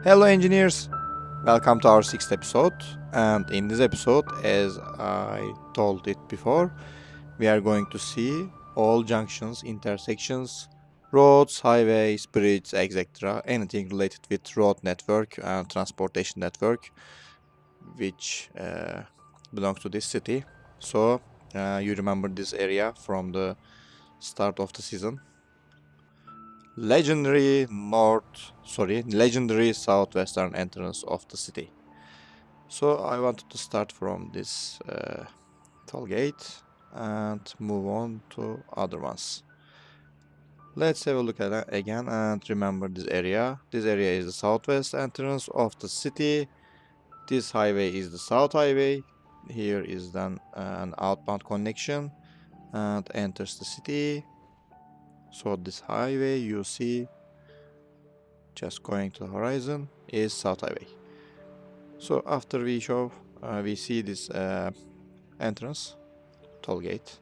Hello engineers, welcome to our sixth episode, and in this episode, as I told it before, we are going to see all junctions, intersections, roads, highways, bridges, etc. Anything related with road network and transportation network which belongs to this city. So you remember this area from the start of the season. Legendary southwestern entrance of the city. So I wanted to start from this toll gate and move on to other ones. Let's have a look at that again and remember this area. This area is the southwest entrance of the city. This highway is the south highway. Here is then an outbound connection and enters the city. So this highway you see just going to the horizon is south highway. So after we see this entrance toll gate,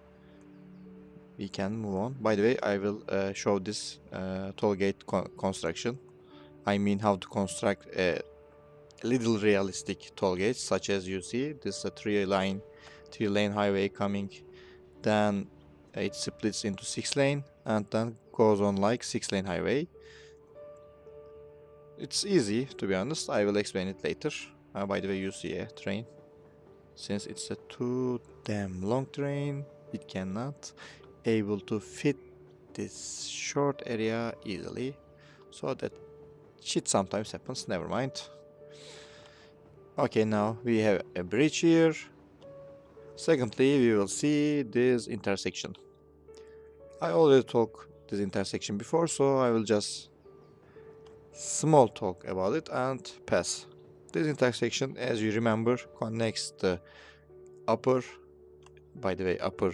we can move on. By the way, I will show this toll gate construction. I mean how to construct a little realistic toll gate, such as you see. This is a three-lane highway coming. Then it splits into 6 lane and then goes on like 6 lane highway. It's easy, to be honest. I will explain it later. By the way, you see a train. Since it's a too damn long train, it cannot able to fit this short area easily. So that shit sometimes happens, never mind. Okay, now we have a bridge here. Secondly, we will see this intersection. I already talked this intersection before, so I will just small talk about it and pass. This intersection, as you remember, connects the upper, by the way, upper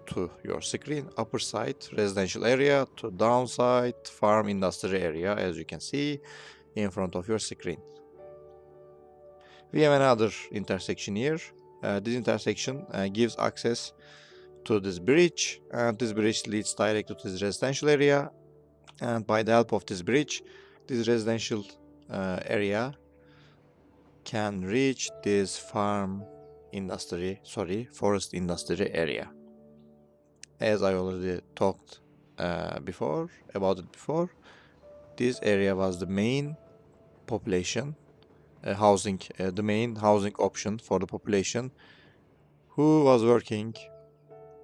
to your screen, upper side residential area to downside farm industry area, as you can see in front of your screen. We have another intersection here. This intersection gives access to this bridge, and this bridge leads directly to this residential area. And by the help of this bridge, this residential area can reach this forest industry area. As I already talked about it before, this area was the main population the main housing option for the population who was working,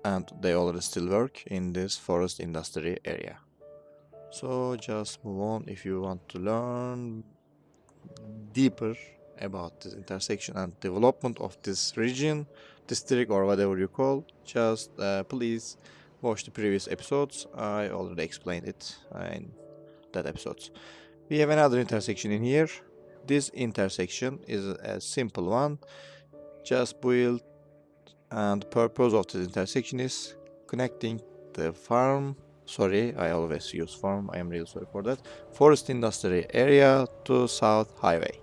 and they already still work in this forest industry area. So just move on if you want to learn deeper about this intersection and development of this region, district, or whatever you call. Just please watch the previous episodes. I already explained it in that episodes. We have another intersection in here. This intersection is a simple one, just built, and the purpose of this intersection is connecting the farm. Sorry, I always use farm. I am really sorry for that. Forest industry area to South Highway.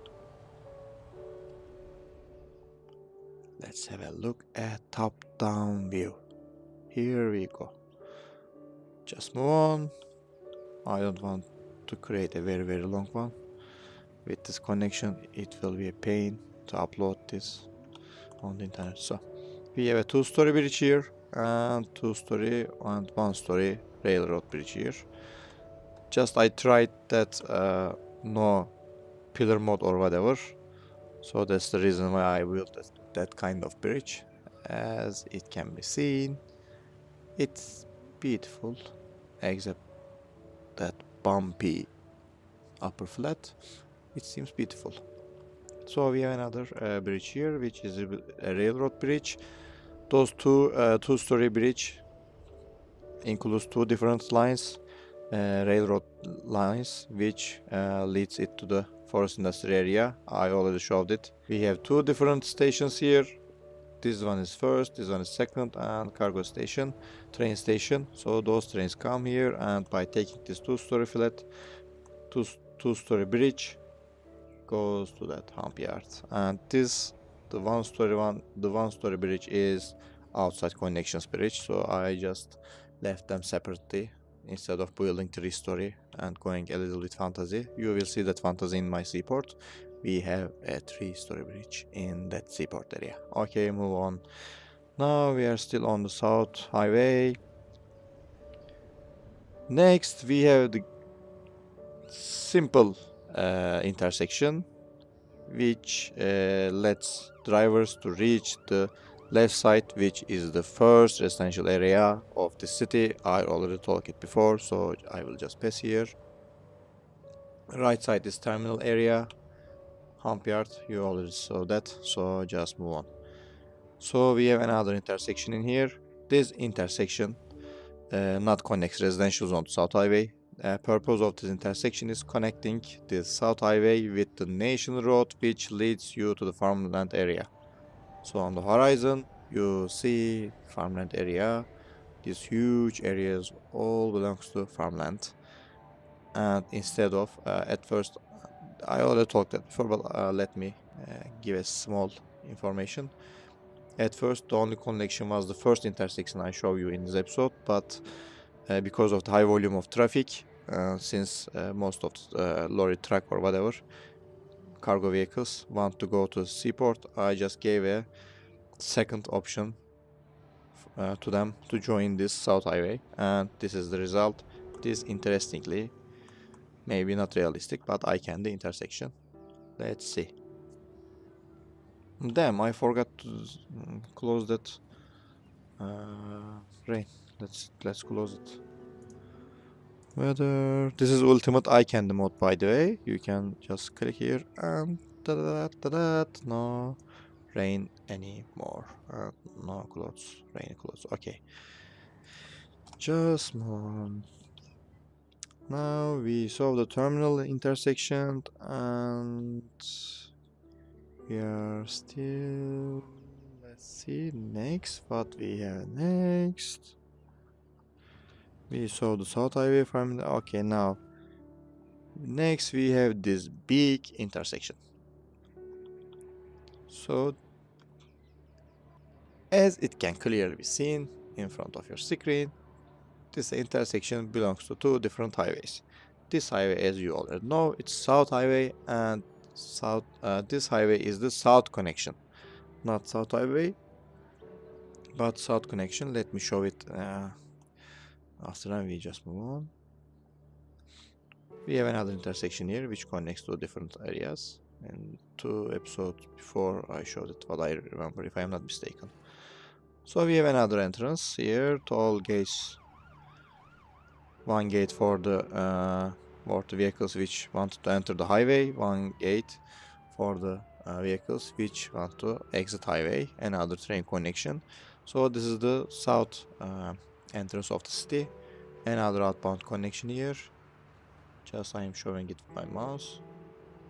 Let's have a look at top-down view. Here we go. Just move on. I don't want to create a very long one. With this connection, it will be a pain to upload this on the internet. So we have a 2-story bridge here and 2-story and 1-story railroad bridge here. Just I tried that no pillar mode or whatever, so that's the reason why I built that kind of bridge. As it can be seen, it's beautiful, except that bumpy upper flat. It seems beautiful. So we have another bridge here, which is a railroad bridge. Those two-story bridge includes 2 different lines, railroad lines, which leads it to the forest industry area. I already showed it. We have 2 different stations here. This one is first, this one is second, and cargo station, train station. So those trains come here, and by taking this 2-story flat, two-story bridge goes to that hump yard. And the 1-story bridge is outside connections bridge. So I just left them separately instead of building 3-story and going a little bit fantasy. You will see that fantasy in my seaport. We have a 3-story bridge in that seaport area. Okay, move on. Now we are still on the south highway. Next we have the simple intersection, which lets drivers to reach the left side, which is the first residential area of the city. I already told it before, so I will just pass here. Right side is terminal area, hump yard. You already saw that, so just move on. So we have another intersection in here. This intersection not connects residential zone to South Highway. Purpose of this intersection is connecting the South Highway with the Nation Road, which leads you to the farmland area. So on the horizon, you see farmland area. These huge areas all belongs to farmland. And instead of, at first, I already talked that before, but let me give a small information. At first, the only connection was the first intersection I show you in this episode, but because of the high volume of traffic, since most of the lorry truck or whatever cargo vehicles want to go to the seaport, I just gave a second option to them to join this South Highway, and this is the result. This, interestingly, maybe not realistic, but I can the intersection. Let's see. Damn, I forgot to close that rain. Let's close it. Weather. This is ultimate eye candy mode, by the way. You can just click here and no rain anymore. No clothes, rain clothes. Okay, just more. Now we saw the terminal intersection and we are still. Let's see next what we have next. We saw the South Highway from. Okay, now next we have this big intersection. So, as it can clearly be seen in front of your screen, this intersection belongs to two different highways. This highway, as you already know, it's South Highway, and this highway is the South connection, not South Highway, but South connection. Let me show it. After that, we just move on. We have another intersection here, which connects to different areas. And 2 episodes before, I showed it, what I remember, if I am not mistaken. So we have another entrance here, toll gates. One gate for the vehicles which want to enter the highway, one gate for the vehicles which want to exit highway, another train connection. So this is the south entrance of the city, another outbound connection here. Just I am showing it with my mouse,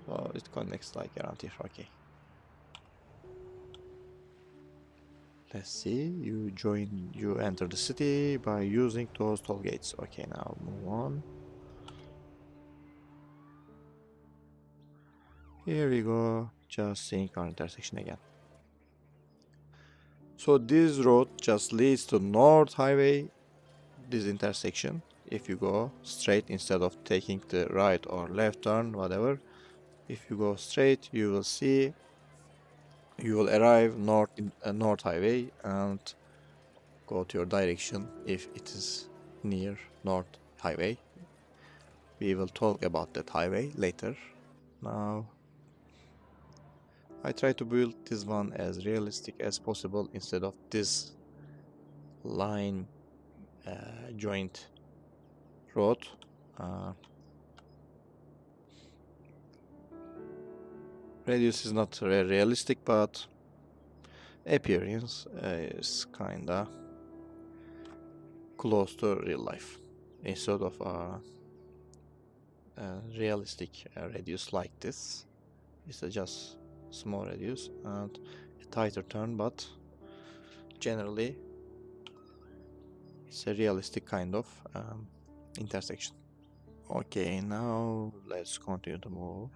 so it connects like around here. Okay, let's see. You enter the city by using those toll gates. Okay, now move on. Here we go, just seeing our intersection again. So this road just leads to North Highway, this intersection. If you go straight instead of taking the right or left turn, whatever, if you go straight, you will see, you will arrive North Highway and go to your direction if it is near North Highway. We will talk about that highway later. Now, I try to build this one as realistic as possible instead of this line joint road. Radius is not very realistic, but appearance is kinda close to real life. Instead of a realistic radius like this, it's just small radius and a tighter turn, but generally it's a realistic kind of intersection. Okay, now let's continue to move.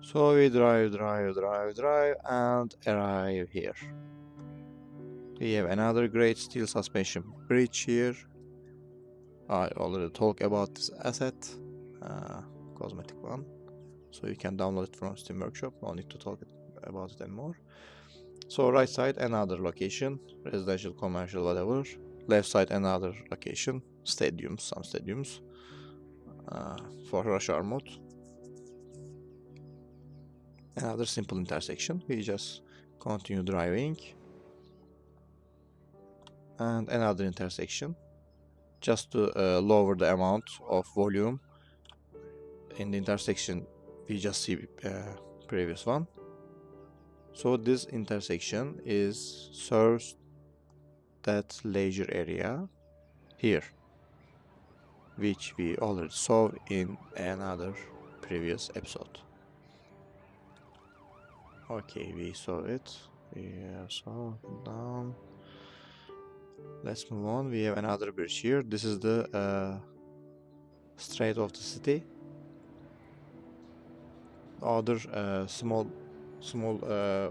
So we drive and arrive here. We have another great steel suspension bridge here. I already talked about this asset, cosmetic one, so you can download it from Steam Workshop. No need to talk about it anymore. So right side another location, residential, commercial, whatever. Left side another location, stadiums, some stadiums for rush hour mode. Another simple intersection. We just continue driving, and another intersection, just to lower the amount of volume in the intersection. We just see previous one. So this intersection serves that leisure area here, which we already saw in another previous episode. Okay, we saw it. We saw it down. Let's move on. We have another bridge here. This is the Strait of the City. Other small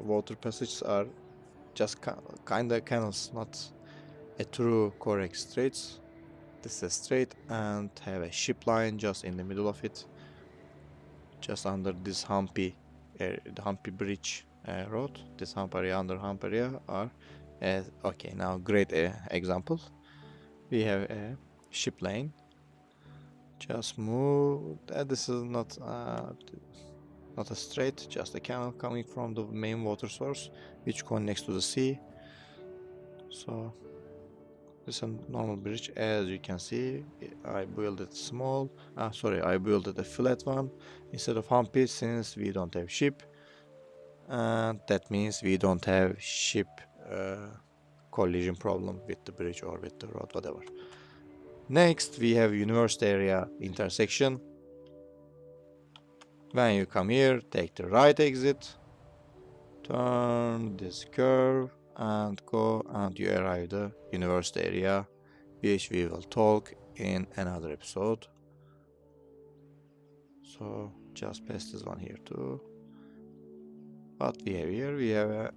water passages are just kinda canals, not a true correct straits. This is a strait and have a ship line just in the middle of it, just under this humpy, the humpy bridge road. This hump area under hump area are okay. Now great example. We have a ship lane. Just move. This is not a strait, just a canal coming from the main water source, which connects to the sea. So this is a normal bridge. As you can see, I built it small. I built it a flat one instead of humpy, since we don't have ship, and that means we don't have ship collision problem with the bridge or with the road, whatever. Next, we have university area intersection. When you come here, take the right exit, turn this curve and go, and you arrive the university area, which we will talk in another episode. So just paste this one here too. What we have here, we have a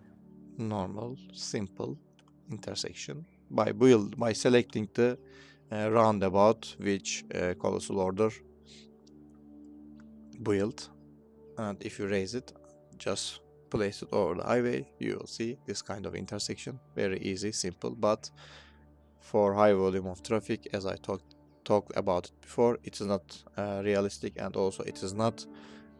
normal, simple intersection by selecting the roundabout which colossal order build, and if you raise it, just place it over the highway, you will see this kind of intersection. Very easy, simple, but for high volume of traffic, as I talked about it before, it is not realistic, and also it is not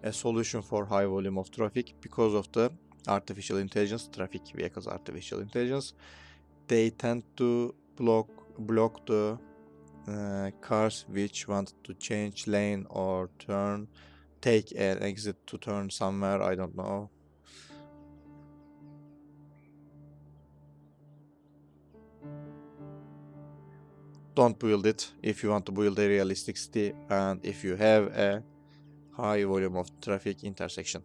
a solution for high volume of traffic because of the artificial intelligence, traffic vehicles artificial intelligence. They tend to block the cars which want to change lane or take an exit to turn somewhere, I don't know. Don't build it if you want to build a realistic city and if you have a high volume of traffic intersection.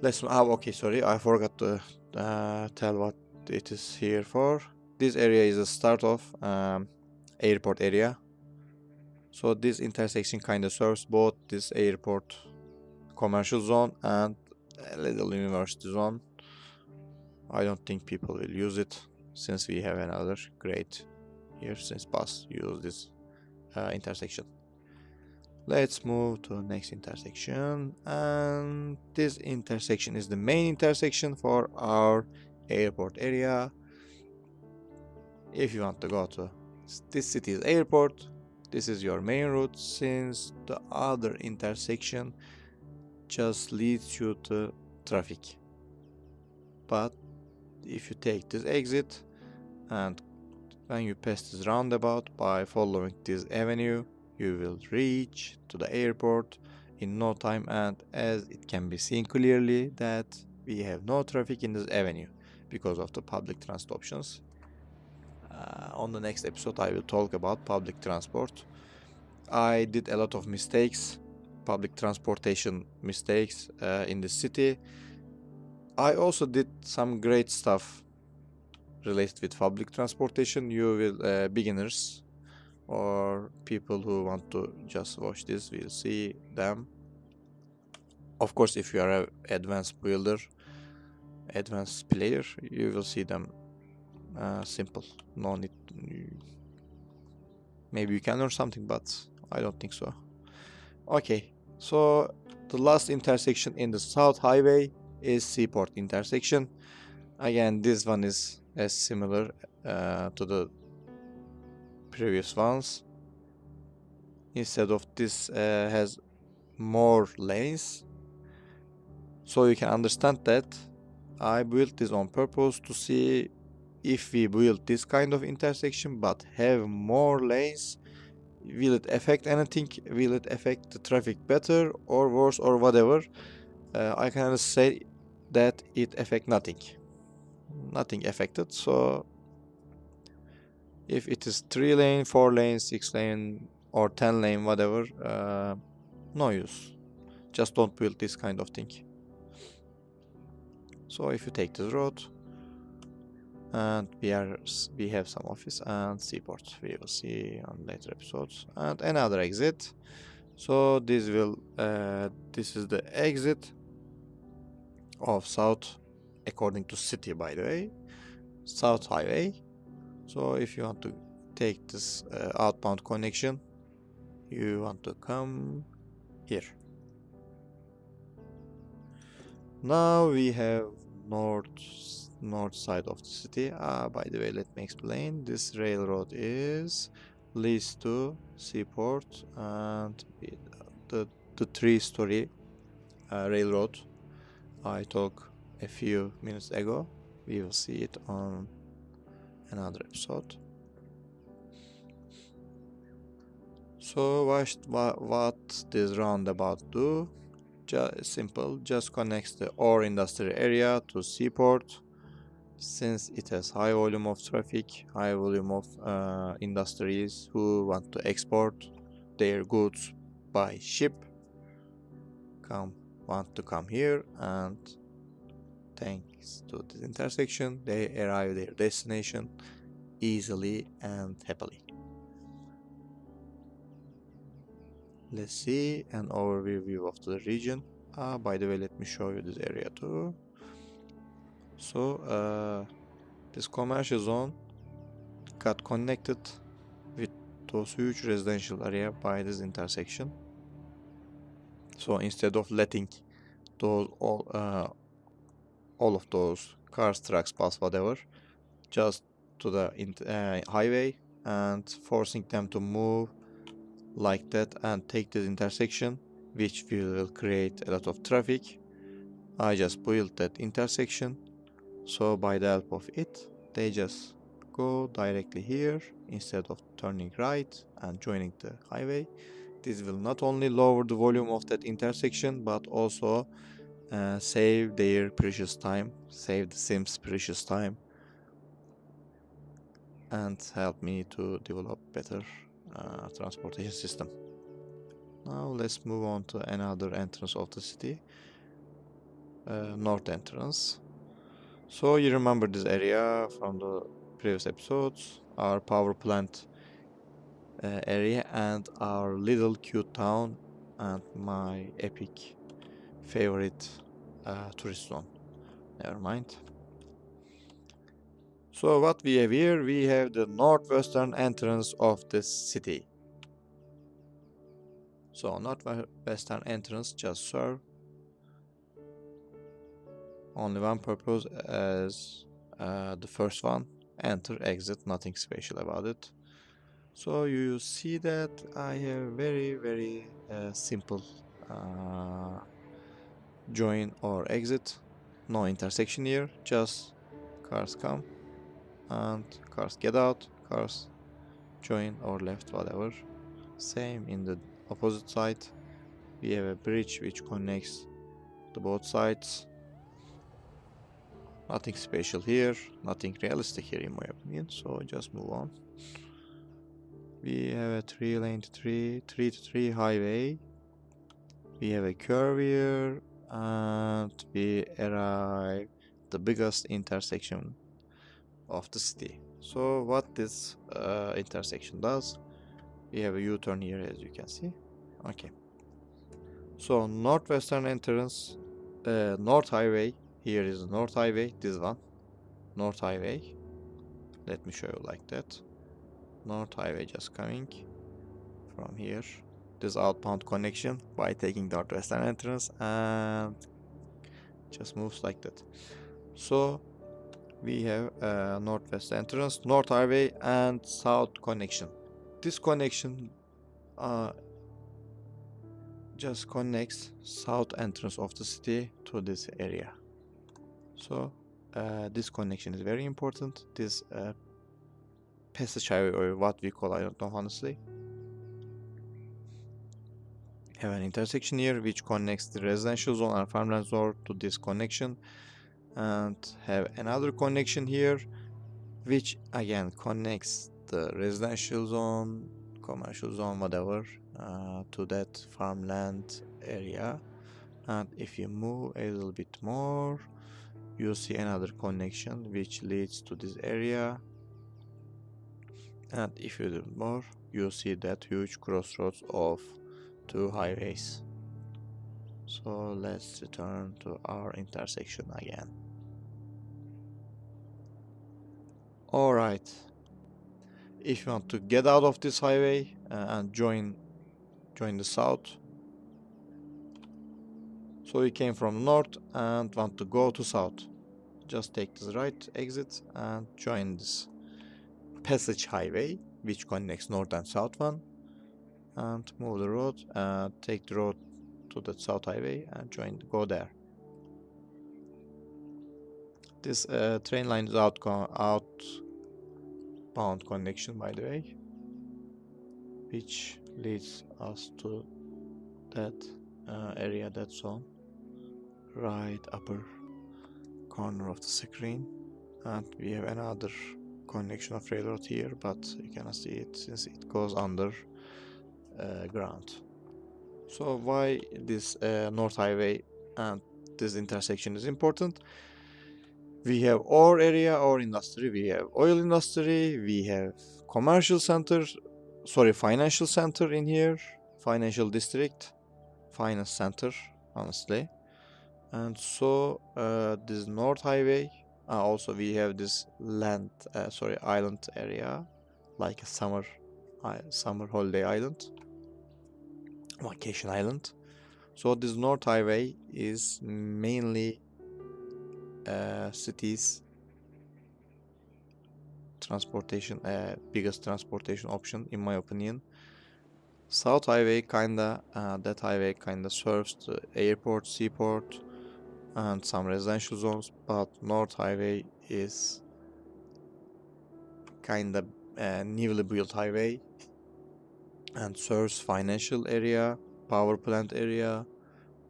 Okay, sorry, I forgot to tell what it is here for. This area is the start of airport area. So this intersection kind of serves both this airport commercial zone and a little university zone. I don't think people will use it since we have another great here, since bus use this intersection. Let's move to the next intersection, and this intersection is the main intersection for our airport area. If you want to go to this city's airport, this is your main route, since the other intersection just leads you to traffic. But if you take this exit and when you pass this roundabout by following this avenue, you will reach to the airport in no time, and as it can be seen clearly that we have no traffic in this avenue because of the public transport options. On the next episode I will talk about public transport. I did a lot of mistakes, public transportation mistakes in the city. I also did some great stuff related with public transportation. You will beginners or people who want to just watch this will see them. Of course, if you are an advanced builder, advanced player, you will see them simple. No need. Maybe you can learn something, but I don't think so. Okay, so the last intersection in the South Highway is Seaport intersection. Again, this one is as similar to the previous ones. Instead of this has more lanes. So you can understand that I built this on purpose to see if we build this kind of intersection but have more lanes, will it affect anything? Will it affect the traffic better or worse or whatever? I can say that it affect nothing. Nothing affected. So if it is 3 lane, 4 lane, 6 lane or 10 lane, whatever, no use. Just don't build this kind of thing. So if you take this road, and we have some office and seaport, we will see on later episodes, and another exit. So this is the exit of South, according to city, by the way, South Highway. So if you want to take this outbound connection, you want to come here. Now we have north side of the city. By the way, let me explain. This railroad leads to seaport, and the 3-story railroad I talked a few minutes ago. We will see it on another episode. So what this roundabout do? Simple, just connects the ore industry area to seaport. Since it has high volume of traffic, high volume of industries who want to export their goods by ship, want to come here, and thanks to this intersection, they arrive their destination easily and happily. Let's see an overview of the region. By the way, let me show you this area too. So this commercial zone got connected with those huge residential area by this intersection. So instead of letting those all of those cars, trucks, bus, whatever, just to the highway and forcing them to move like that and take this intersection, which will create a lot of traffic, I just built that intersection. So by the help of it, they just go directly here instead of turning right and joining the highway. This will not only lower the volume of that intersection, but also save their precious time, save the Sims precious time, and help me to develop better transportation system. Now let's move on to another entrance of the city, north entrance. So you remember this area from the previous episodes, our power plant area and our little cute town and my epic favorite tourist zone. Never mind. So what we have here, we have the northwestern entrance of the city. So northwestern entrance just serve only one purpose as the first one, enter, exit, nothing special about it. So you see that I have very simple join or exit, no intersection here, just cars come and cars get out, cars join or left, whatever. Same in the opposite side, we have a bridge which connects the both sides. Nothing special here, nothing realistic here in my opinion, so just move on. We have a 3-lane to 3 highway. We have a curve here, and we arrive the biggest intersection of the city. So what this intersection does, we have a U-turn here as you can see. Okay. So northwestern entrance, North Highway. Here is the North Highway, this one. North Highway. Let me show you like that. North highway just coming from here. This outbound connection by taking the northwestern entrance and just moves like that. So we have northwest entrance, north highway, and south connection. This connection just connects south entrance of the city to this area. So this connection is very important. This passage highway, or what we call, I don't know honestly, have an intersection here which connects the residential zone and farmland zone to this connection, and have another connection here which again connects the residential zone, commercial zone, whatever, to that farmland area. And if you move a little bit more, you see another connection which leads to this area. And if you do more, you see that huge crossroads of two highways. So let's return to our intersection again. Alright, if you want to get out of this highway and join the south, so you came from north and want to go to south, just take this right exit and join this passage highway which connects north and south one, and move the road and take the road to the south highway and go there. This train line is outbound connection, by the way, which leads us to that area, that zone, right upper corner of the screen. And we have another connection of railroad here, but you cannot see it since it goes under ground. So why this north highway and this intersection is important? We have ore area, ore industry, we have oil industry, we have commercial center, sorry, financial center in here, financial district, finance center, honestly. And so this north highway, also we have this island area, like a summer holiday island, vacation island. So this north highway is mainly cities transportation, biggest transportation option in my opinion. South highway that highway kinda serves the airport, seaport, and some residential zones, but north highway is kinda newly built highway and serves financial area, power plant area,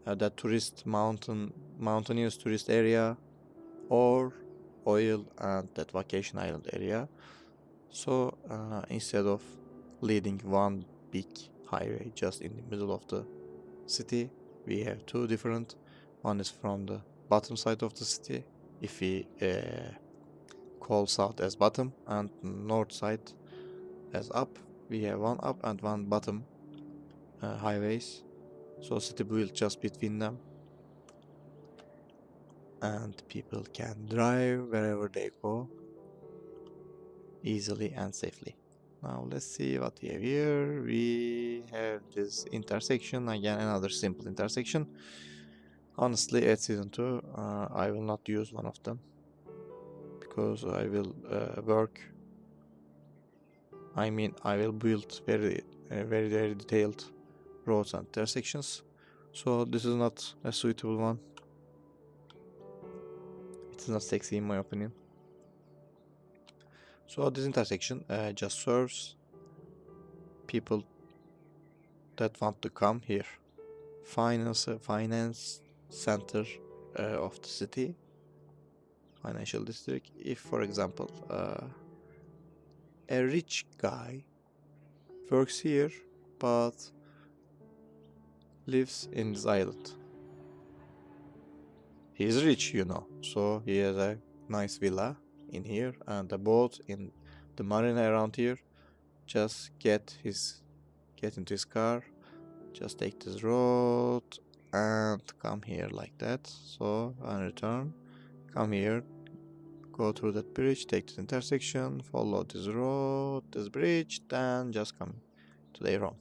that mountainous tourist area, or oil and that vacation island area. So instead of leading one big highway just in the middle of the city, we have two different. One is from the bottom side of the city, if we call south as bottom and north side as up. We have one up and one bottom highways. So city built just between them, and people can drive wherever they go easily and safely. Now let's see what we have here. We have this intersection, again another simple intersection. Honestly, at season 2 I will not use one of them because I will I will build very detailed roads and intersections. So this is not a suitable one. It's not sexy in my opinion. So this intersection just serves people that want to come here. Finance center of the city, financial district. If, for example, a rich guy works here but lives in this island, he's rich, so he has a nice villa in here and a boat in the marina around here. Just get into his car, just take this road and come here like that. So and return, come here, go through that bridge, take this intersection, follow this road, this bridge, then just come to the wrong.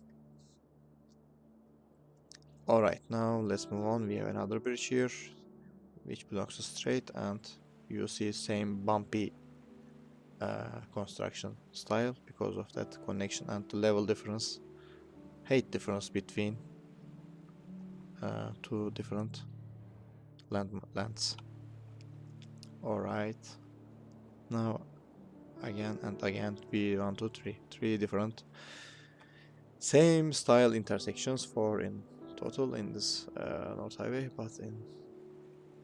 Alright, now let's move on. We have another bridge here, which belongs to straight, and you see same bumpy construction style because of that connection and the level difference, height difference between two different lands. Alright, now again and again we want to three different same style intersections, 4 in total in this North Highway, but in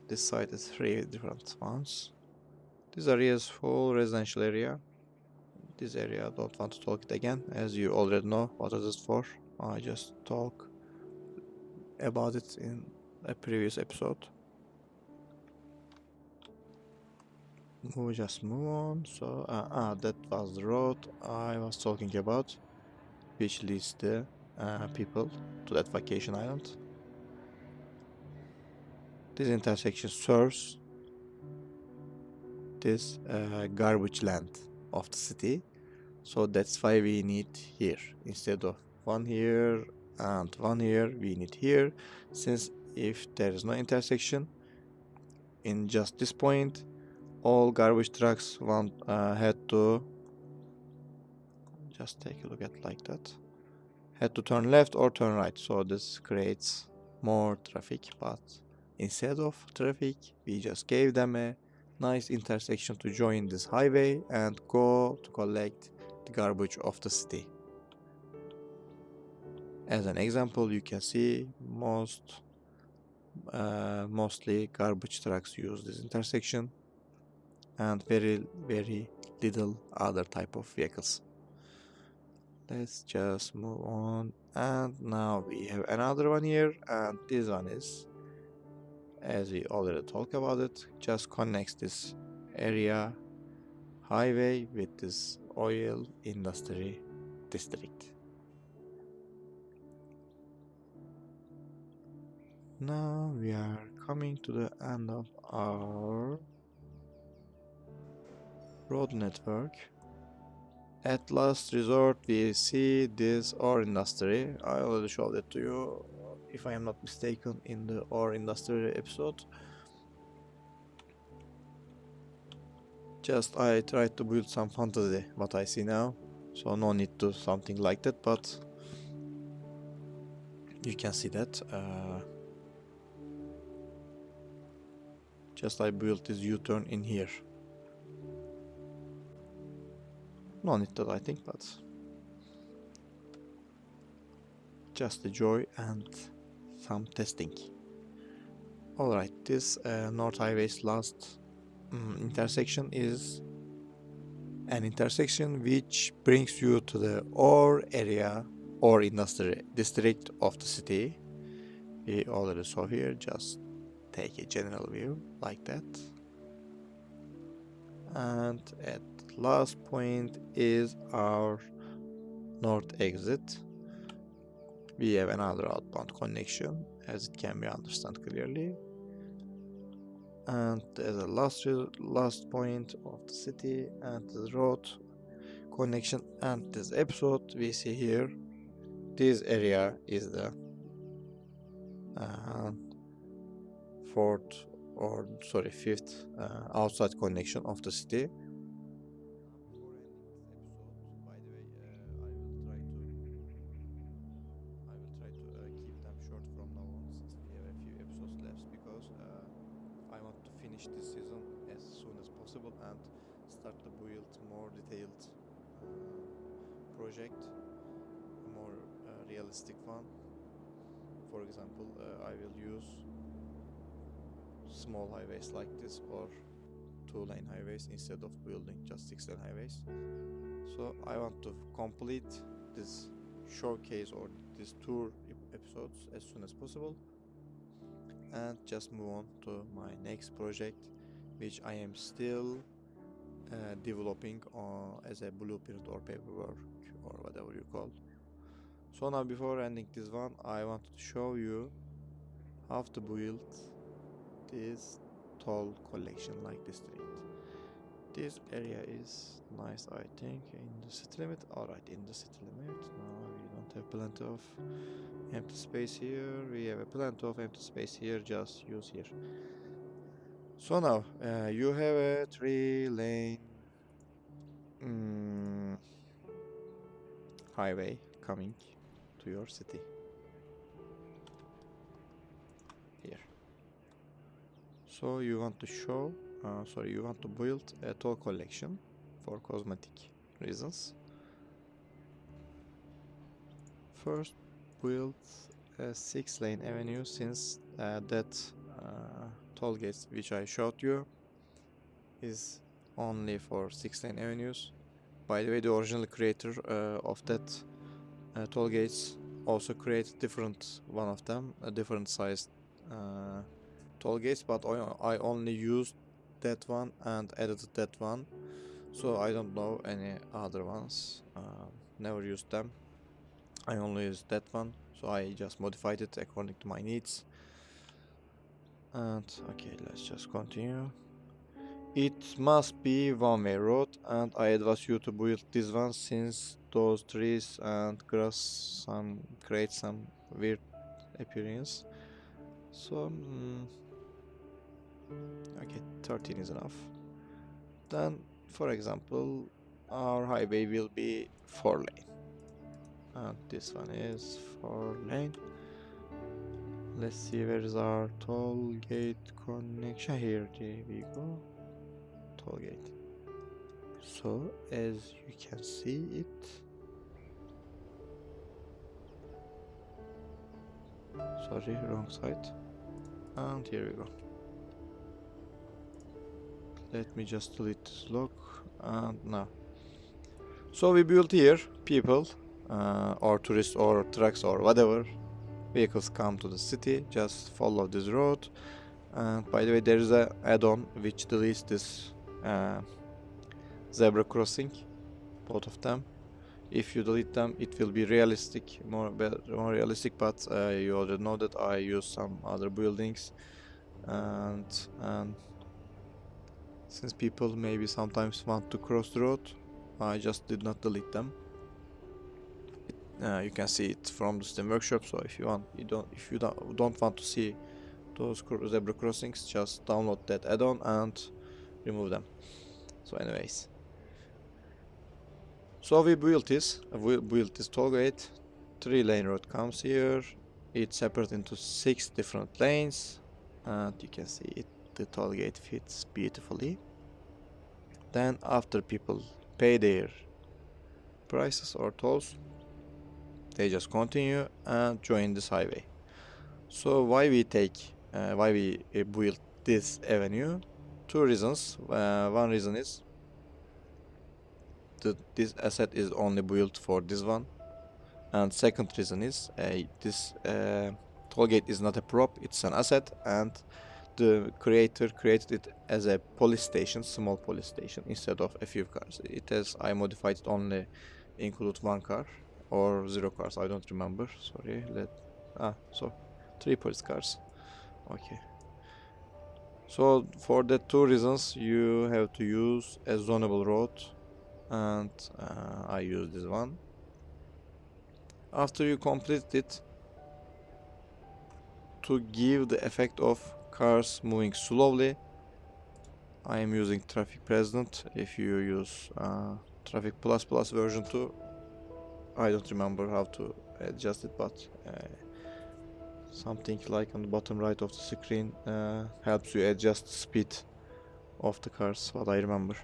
this side is 3 different ones. This area is full residential area. This area I don't want to talk it again, as you already know what it is for. I just talk about it in a previous episode. We'll just move on. So that was the road I was talking about, which leads the people to that vacation island. This intersection serves this garbage land of the city, so that's why we need here instead of one here and one here. We need here, since if there is no intersection in just this point, all garbage trucks had to just take a look at like that, had to turn left or turn right, so this creates more traffic. But instead of traffic, we just gave them a nice intersection to join this highway and go to collect the garbage of the city. As an example, you can see mostly garbage trucks use this intersection and very little other type of vehicles. Let's just move on, and now we have another one here, and this one is, as we already talked about it, just connects this area highway with this oil industry district. Now we are coming to the end of our road network. At last resort, we see this ore industry. I already showed it to you, if I am not mistaken, in the ore industry episode. Just I tried to build some fantasy what I see now, so no need to something like that, but you can see that. Just I built this U-turn in here. No need that, I think, but just the joy and some testing. Alright, this North Highway's last intersection is an intersection which brings you to the ore area or industry district of the city. We already saw here, just take a general view like that. And at last point is our north exit. We have another outbound connection, as it can be understood clearly. And as a last point of the city and the road connection, and this episode we see here, this area is the fifth outside connection of the city. Finish this season as soon as possible and start to build more detailed project, a more realistic one. For example, I will use small highways like this or 2-lane highways instead of building just 6-lane highways. So I want to complete this showcase or this tour episodes as soon as possible and just move on to my next project, which I am still developing as a blueprint or paperwork or whatever you call. So now before ending this one, I wanted to show you how to build this tall collection like district. this area is nice, I think. In the city limit. Alright, in the city limit. No, we don't have plenty of empty space here. We have a plenty of empty space here. Just use here. So now you have a 3-lane highway coming to your city. Here. So you want to show, you want to build a toll collection for cosmetic reasons. First, build a 6-lane avenue, since that toll gates which I showed you is only for 6-lane avenues. By the way, the original creator of that toll gates also created different one of them, a different sized toll gates, but I only used that one and edited that one, so I don't know any other ones. Never used them. I only used that one, so I just modified it according to my needs. And okay, let's just continue. It must be one-way road, and I advise you to build this one, since those trees and grass create some weird appearance. So okay, 13 is enough. Then, for example, our highway will be 4-lane, and this one is 4-lane. Let's see, where is our toll gate connection? Here we go. Toll gate. So as you can see it, sorry, wrong side, and here we go. Let me just delete this log, and now. So we built here, people or tourists or trucks or whatever vehicles come to the city, just follow this road. And by the way, there is a add-on which deletes this zebra crossing, both of them. If you delete them, it will be realistic, more realistic, but you already know that I use some other buildings, and since people maybe sometimes want to cross the road, I just did not delete them. You can see it from the Steam Workshop, so if you don't want to see those zebra crossings, just download that add-on and remove them. So anyways, so we built this toll gate. 3-lane road comes here. It's separated into 6 different lanes, and you can see it, the toll gate fits beautifully. Then after people pay their prices or tolls, they just continue and join this highway. So why we build this avenue? 2 reasons. One reason is that this asset is only built for this one, and second reason is this toll gate is not a prop, it's an asset, and the creator created it as a police station, small police station, instead of a few cars. I modified it only include 1 car or 0 cars, I don't remember, sorry. So 3 police cars. Okay, so for the 2 reasons you have to use a zonable road, and I use this one. After you complete it, to give the effect of cars moving slowly, I am using Traffic President. If you use Traffic ++ version 2, I don't remember how to adjust it, but something like on the bottom right of the screen helps you adjust the speed of the cars, what I remember.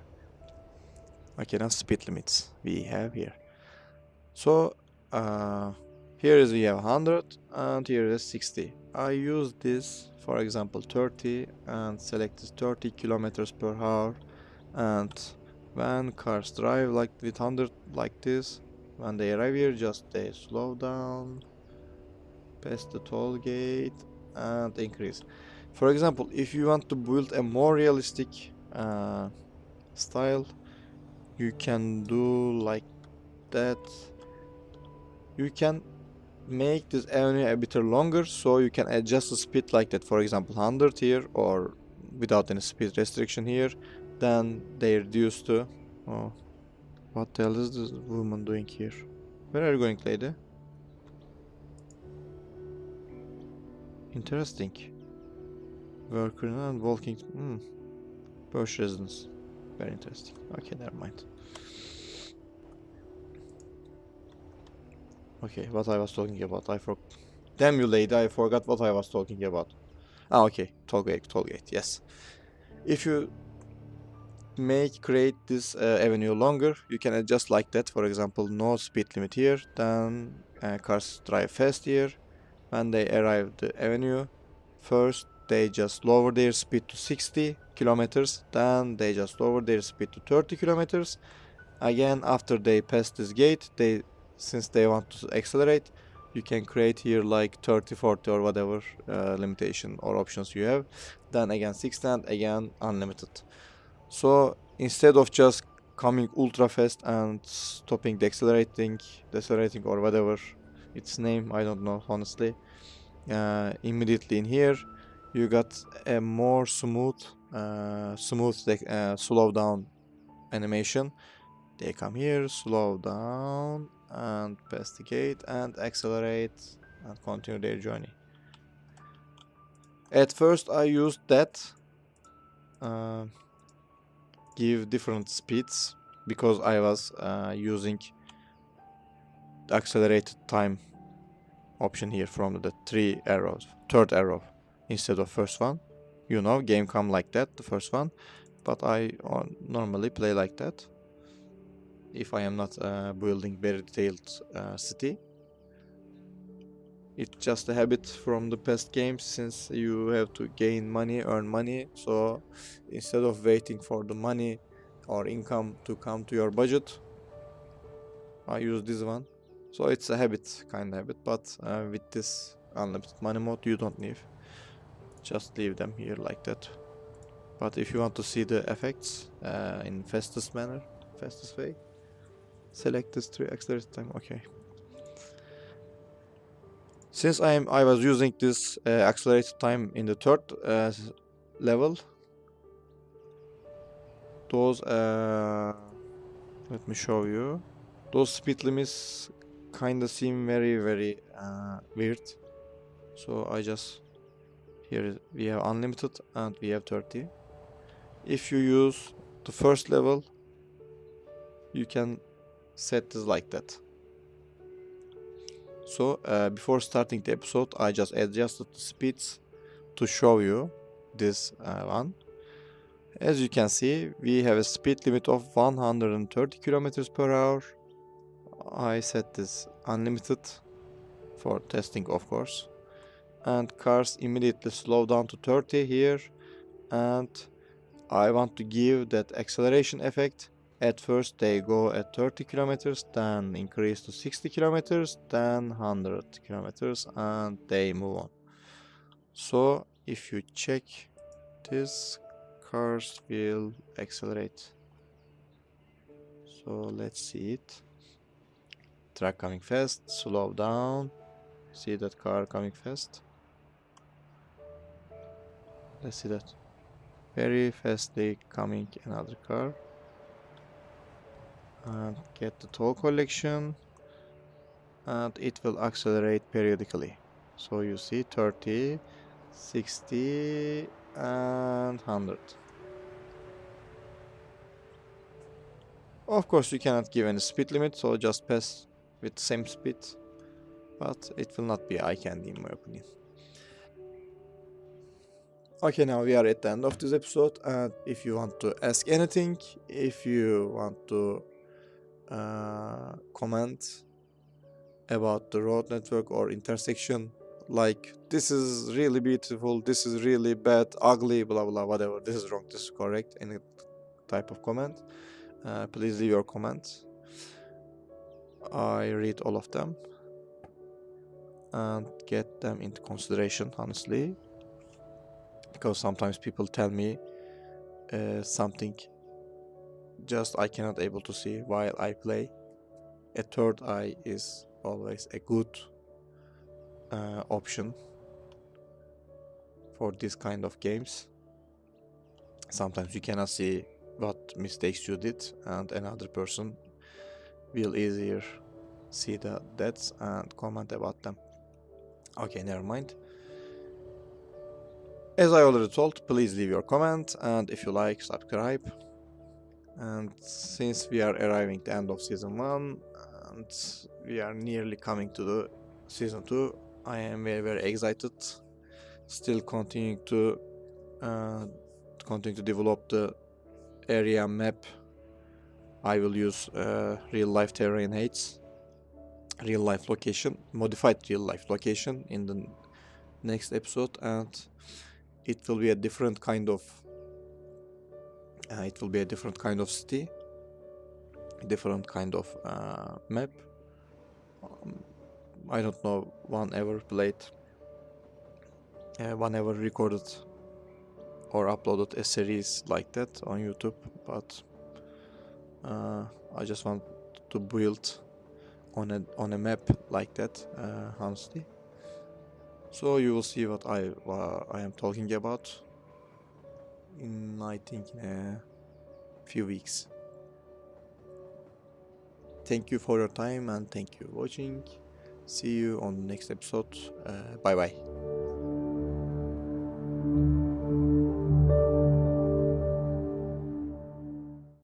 Okay, now speed limits we have here. So here is we have 100 and here is 60. I use this, for example, 30, and select this 30 kilometers per hour. And when cars drive like with 100 like this, when they arrive here, just they slow down, pass the toll gate, and increase. For example, if you want to build a more realistic style, you can do like that. You can make this avenue a bit longer, so you can adjust the speed like that. For example, 100 here, or without any speed restriction here, Then they reduce to... Oh, what the hell is this woman doing here? Where are you going, lady? Interesting. Worker and walking... Bush residence. Very interesting. Okay, never mind. Okay, what I was talking about, I forgot. Damn you, lady, I forgot what I was talking about. Ah, okay, tollgate, yes. If you create this avenue longer, you can adjust like that. For example, no speed limit here, then cars drive fast here. When they arrive the avenue, first they just lower their speed to 60 kilometers, then they just lower their speed to 30 kilometers. Again, after they pass this gate, since they want to accelerate, you can create here like 30, 40 or whatever limitation or options you have. Then again 60 and again unlimited. So instead of just coming ultra fast and stopping decelerating or whatever its name, I don't know honestly, immediately in here, you got a more smooth slow down animation. They come here, slow down, and pass the gate, and accelerate, and continue their journey. At first I used that, give different speeds, because I was using the accelerated time option here from the third arrow, instead of first one. You know, game come like that, the first one, but I normally play like that if I am not building very detailed city. It's just a habit from the past games, since you have to gain money, earn money. So instead of waiting for the money or income to come to your budget, I use this one. So it's a habit, kind of habit, but with this unlimited money mode, you don't need. Just leave them here like that. But if you want to see the effects in fastest way, select this 3 accelerated time. Okay. Since I was using this accelerated time in the third level, those let me show you. Those speed limits kinda seem very weird. So I just here we have unlimited and we have 30. If you use the first level, you can set this like that. So before starting the episode, I just adjusted the speeds to show you this one. As you can see, we have a speed limit of 130 kilometers per hour. I set this unlimited for testing, of course. And cars immediately slow down to 30 here. And I want to give that acceleration effect. At first they go at 30 kilometers, then increase to 60 kilometers, then 100 kilometers, and they move on. So if you check this, cars will accelerate. So let's see it. Truck coming fast, slow down. See that car coming fast? Let's see that. Very fastly coming another car. And get the toll collection. And it will accelerate periodically. So you see 30, 60 and 100. Of course you cannot give any speed limit, so just pass with the same speed. But it will not be eye candy in my opinion. Okay, now we are at the end of this episode, and if you want to ask anything, if you want to comment about the road network or intersection, like this is really beautiful, this is really bad, ugly, blah blah, whatever, this is wrong, this is correct, any type of comment, please leave your comments. I read all of them and get them into consideration, honestly, because sometimes people tell me something just I cannot able to see while I play. A third eye is always a good option for this kind of games. Sometimes you cannot see what mistakes you did, and another person will easier see that and comment about them. Okay, never mind. As I already told, please leave your comment, and if you like, subscribe. And since we are arriving at the end of season 1 and we are nearly coming to the season 2, I am very excited. Still continuing to develop the area map. I will use real life terrain heights, real life location, modified real life location in the next episode, and it will be a different kind of city, different kind of map. I don't know one ever recorded or uploaded a series like that on YouTube, but I just want to build on a map like that, honestly. So you will see what I am talking about in, I think, in a few weeks. Thank you for your time and thank you for watching. See you on the next episode. Bye bye.